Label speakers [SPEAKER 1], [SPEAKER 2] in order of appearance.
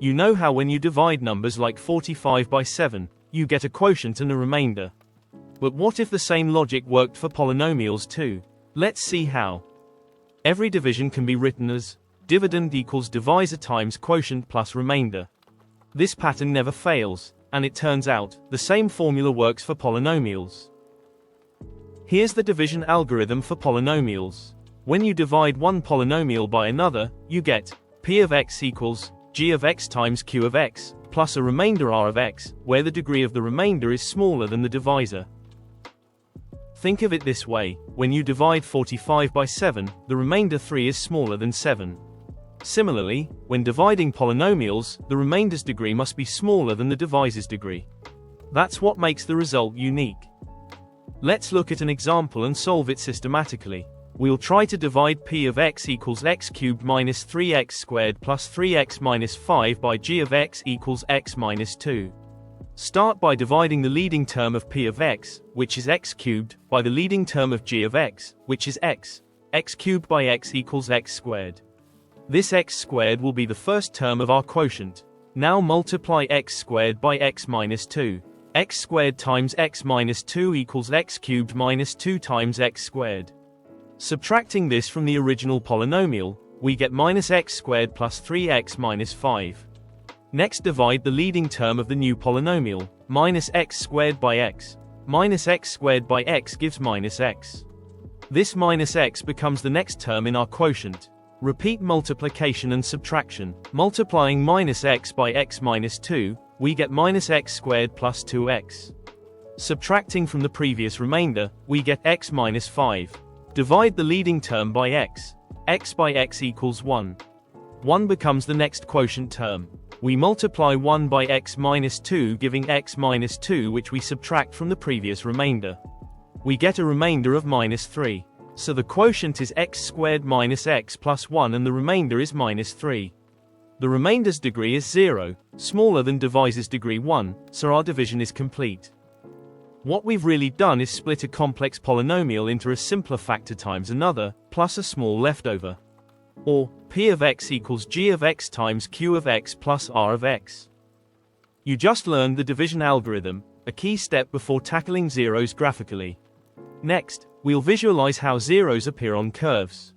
[SPEAKER 1] You know how when you divide numbers like 45 by 7, you get a quotient and a remainder. But what if the same logic worked for polynomials too? Let's see how. Every division can be written as dividend equals divisor times quotient plus remainder. This pattern never fails, and it turns out, the same formula works for polynomials. Here's the division algorithm for polynomials. When you divide one polynomial by another, you get p of x equals g of x times q of x, plus a remainder r of x, where the degree of the remainder is smaller than the divisor. Think of it this way, when you divide 45 by 7, the remainder 3 is smaller than 7. Similarly, when dividing polynomials, the remainder's degree must be smaller than the divisor's degree. That's what makes the result unique. Let's look at an example and solve it systematically. We'll try to divide p of x equals x cubed minus 3x squared plus 3x minus 5 by g of x equals x minus 2. Start by dividing the leading term of p of x, which is x cubed, by the leading term of g of x, which is x. X cubed by x equals x squared. This x squared will be the first term of our quotient. Now multiply x squared by x minus 2. X squared times x minus 2 equals x cubed minus 2 times x squared. Subtracting this from the original polynomial, we get minus x squared plus 3x minus 5. Next divide the leading term of the new polynomial, minus x squared by x. Minus x squared by x gives minus x. This minus x becomes the next term in our quotient. Repeat multiplication and subtraction. Multiplying minus x by x minus 2, we get minus x squared plus 2x. Subtracting from the previous remainder, we get x minus 5. Divide the leading term by x. X by x equals 1. 1 becomes the next quotient term. We multiply 1 by x minus 2 giving x minus 2, which we subtract from the previous remainder. We get a remainder of minus 3. So the quotient is x squared minus x plus 1 and the remainder is minus 3. The remainder's degree is 0, smaller than divisor's degree 1, so our division is complete. What we've really done is split a complex polynomial into a simpler factor times another, plus a small leftover. Or, p of x equals g of x times q of x plus r of x. You just learned the division algorithm, a key step before tackling zeros graphically. Next, we'll visualize how zeros appear on curves.